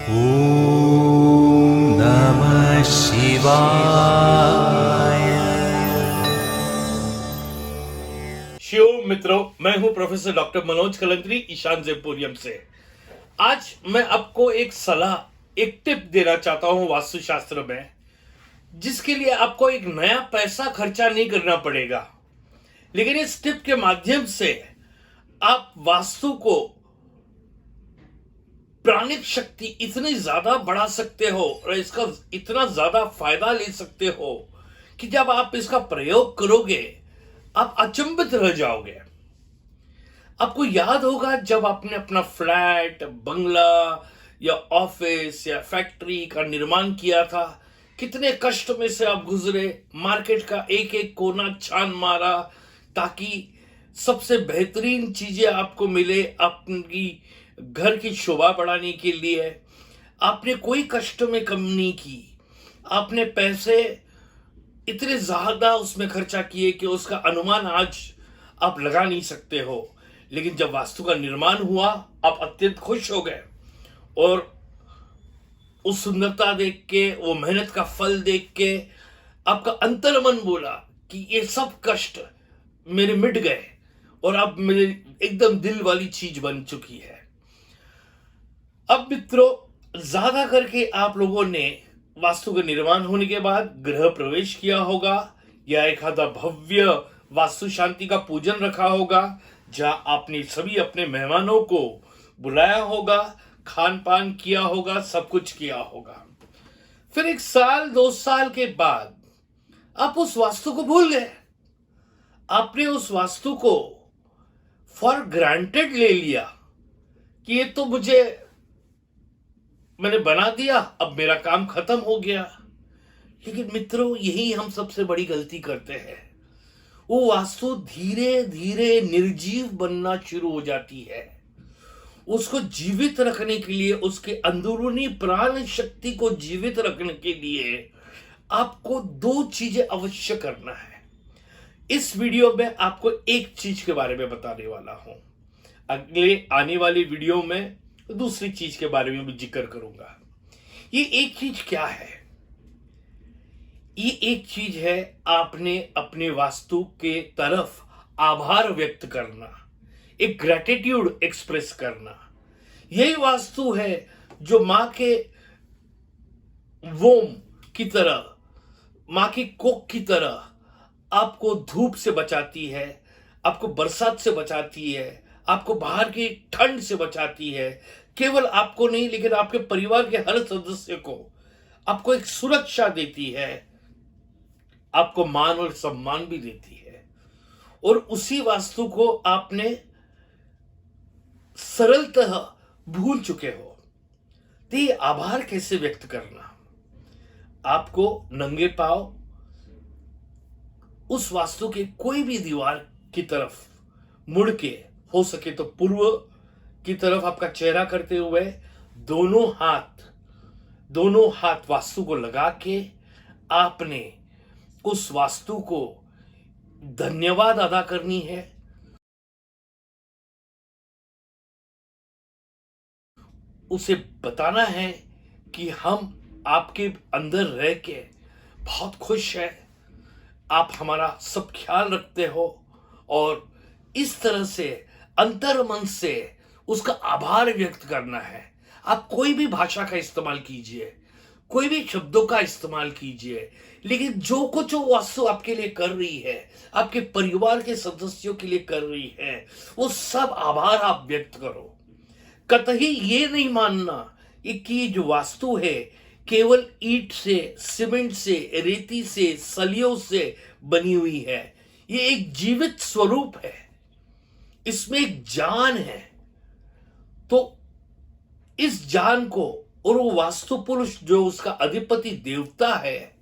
ओम नमः शिवाय। शिव मित्रों, मैं हूं प्रोफेसर डॉक्टर मनोज कलंत्री ईशान जेम्पोरियम से। आज मैं आपको एक सलाह, एक टिप देना चाहता हूं वास्तुशास्त्र में, जिसके लिए आपको एक नया पैसा खर्चा नहीं करना पड़ेगा। लेकिन इस टिप के माध्यम से आप वास्तु को प्राणिक शक्ति इतनी ज्यादा बढ़ा सकते हो और इसका इतना ज्यादा फायदा ले सकते हो कि जब आप इसका प्रयोग करोगे आप अचंभित रह जाओगे। आपको याद होगा जब आपने अपना फ्लैट, बंगला या ऑफिस या फैक्ट्री का निर्माण किया था, कितने कष्ट में से आप गुजरे, मार्केट का एक एक कोना छान मारा ताकि सबसे बेहतरीन चीजें आपको मिले आपकी घर की शोभा बढ़ाने के लिए। आपने कोई कष्ट में कम नहीं की, आपने पैसे इतने ज्यादा उसमें खर्चा किए कि उसका अनुमान आज आप लगा नहीं सकते हो। लेकिन जब वास्तु का निर्माण हुआ आप अत्यंत खुश हो गए और उस सुंदरता देख के, वो मेहनत का फल देख के आपका अंतर्मन बोला कि ये सब कष्ट मेरे मिट गए और अब मेरे एकदम दिल वाली चीज बन चुकी है। अब मित्रों, ज्यादा करके आप लोगों ने वास्तु का निर्माण होने के बाद गृह प्रवेश किया होगा या एक आधा भव्य वास्तु शांति का पूजन रखा होगा, जहां आपने सभी अपने मेहमानों को बुलाया होगा, खान पान किया होगा, सब कुछ किया होगा। फिर 1 साल 2 साल के बाद आप उस वास्तु को भूल गए। आपने उस वास्तु को फॉर ग्रांटेड ले लिया कि ये तो मैंने बना दिया, अब मेरा काम खत्म हो गया। लेकिन मित्रों, यही हम सबसे बड़ी गलती करते हैं। वो वास्तु धीरे धीरे निर्जीव बनना शुरू हो जाती है। उसको जीवित रखने के लिए, उसके अंदरूनी प्राण शक्ति को जीवित रखने के लिए आपको 2 चीजें अवश्य करना है। इस वीडियो में आपको एक चीज के बारे में बताने वाला हूं, अगले आने वाली वीडियो में दूसरी चीज के बारे में भी जिक्र करूंगा। ये एक चीज क्या है? ये एक चीज है, आपने अपने वास्तु के तरफ आभार व्यक्त करना, एक ग्रेटिट्यूड एक्सप्रेस करना। यही वास्तु है जो मां के वोम की तरह, मां की कोख की तरह आपको धूप से बचाती है, आपको बरसात से बचाती है, आपको बाहर की ठंड से बचाती है। केवल आपको नहीं, लेकिन आपके परिवार के हर सदस्य को आपको एक सुरक्षा देती है, आपको मान और सम्मान भी देती है। और उसी वास्तु को आपने सरलतः भूल चुके हो। तो ये आभार कैसे व्यक्त करना? आपको नंगे पांव उस वास्तु के कोई भी दीवार की तरफ मुड़ के, हो सके तो पूर्व की तरफ आपका चेहरा करते हुए, दोनों हाथ वास्तु को लगा के आपने उस वास्तु को धन्यवाद अदा करनी है। उसे बताना है कि हम आपके अंदर रह के बहुत खुश हैं, आप हमारा सब ख्याल रखते हो। और इस तरह से अंतर मन से उसका आभार व्यक्त करना है। आप कोई भी भाषा का इस्तेमाल कीजिए, कोई भी शब्दों का इस्तेमाल कीजिए, लेकिन जो कुछ वो वास्तु आपके लिए कर रही है, आपके परिवार के सदस्यों के लिए कर रही है, वो सब आभार आप व्यक्त करो। कतई ये नहीं मानना कि ये जो वास्तु है केवल ईंट से, सीमेंट से, रेती से, सलियों से बनी हुई है। ये एक जीवित स्वरूप है, इसमें एक जान है। तो इस जान को, और वो वास्तु पुरुष जो उसका अधिपति देवता है,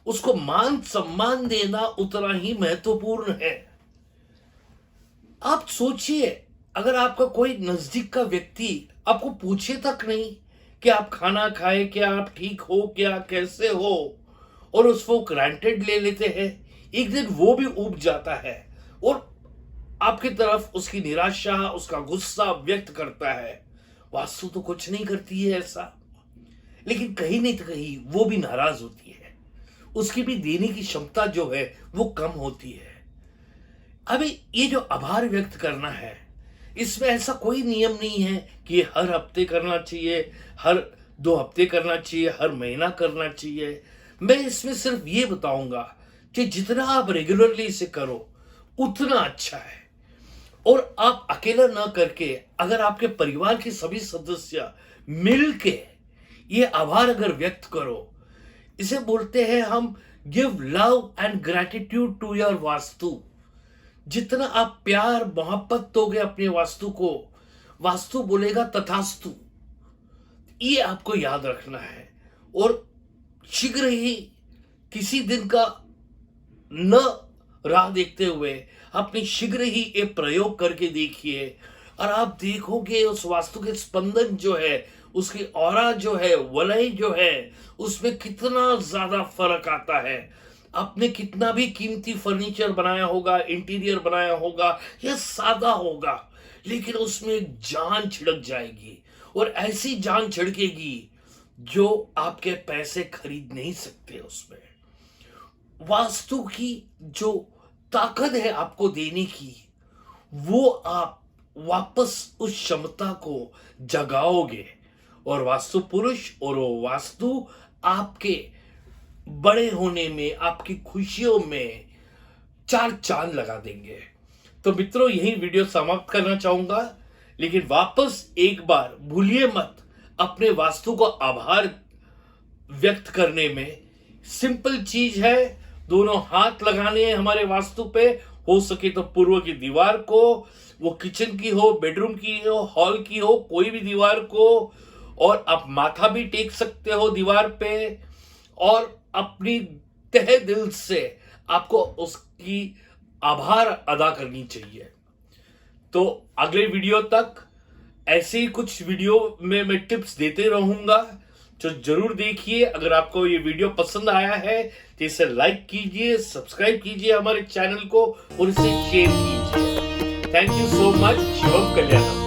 उसको मान सम्मान देना उतना ही महत्वपूर्ण है। आप सोचिए, अगर आपका कोई नजदीक का व्यक्ति आपको पूछे तक नहीं कि आप खाना खाए क्या, आप ठीक हो क्या, कैसे हो, और उसको ग्रांटेड ले लेते हैं, एक दिन वो भी ऊब जाता है और आपकी तरफ उसकी निराशा, उसका गुस्सा व्यक्त करता है। वास्तु तो कुछ नहीं करती है ऐसा। लेकिन कहीं नहीं तो कहीं वो भी नाराज होती है, उसकी भी देने की क्षमता जो है वो कम होती है। अभी ये जो आभार व्यक्त करना है, इसमें ऐसा कोई नियम नहीं है कि ये हर हफ्ते करना चाहिए, हर 2 हफ्ते करना चाहिए, हर महीना करना चाहिए। मैं इसमें सिर्फ ये बताऊंगा कि जितना आप रेगुलरली इसे करो उतना अच्छा है। और आप अकेला ना करके अगर आपके परिवार के सभी सदस्य मिल के ये आभार अगर व्यक्त करो, इसे बोलते हैं हम give love and gratitude to your vastu. जितना आप प्यार मोहब्बत दोगे अपने वास्तु को, वास्तु बोलेगा तथास्तु। ये आपको याद रखना है। और शीघ्र ही किसी दिन का न राह देखते हुए अपनी शीघ्र ही ये प्रयोग करके देखिए, और आप देखोगे उस वास्तु के स्पंदन जो है, उसकी ऑरा जो है, वलय जो है, उसमें कितना ज्यादा फर्क आता है। आपने कितना भी कीमती फर्नीचर बनाया होगा, इंटीरियर बनाया होगा, या सादा होगा, लेकिन उसमें एक जान छिड़क जाएगी, और ऐसी जान छिड़केगी जो आपके पैसे खरीद नहीं सकते। उसमें वास्तु की जो ताकत है आपको देने की, वो आप वापस उस क्षमता को जगाओगे, और वास्तु पुरुष और वो वास्तु आपके बड़े होने में, आपकी खुशियों में 4 चांद लगा देंगे। तो मित्रों, यही वीडियो समाप्त करना चाहूंगा, लेकिन वापस एक बार भूलिए मत, अपने वास्तु को आभार व्यक्त करने में सिंपल चीज है, दोनों हाथ लगाने हैं हमारे वास्तु पे, हो सके तो पूर्व की दीवार को, वो किचन की हो, बेडरूम की हो, हॉल की हो, कोई भी दीवार को, और आप माथा भी टेक सकते हो दीवार पे, और अपनी तहे दिल से आपको उसकी आभार अदा करनी चाहिए। तो अगले वीडियो तक ऐसे ही कुछ वीडियो में मैं टिप्स देते रहूंगा, तो जरूर देखिए। अगर आपको ये वीडियो पसंद आया है तो इसे लाइक कीजिए, सब्सक्राइब कीजिए हमारे चैनल को, और इसे शेयर कीजिए। Thank you so much. Shivam Kalyanam.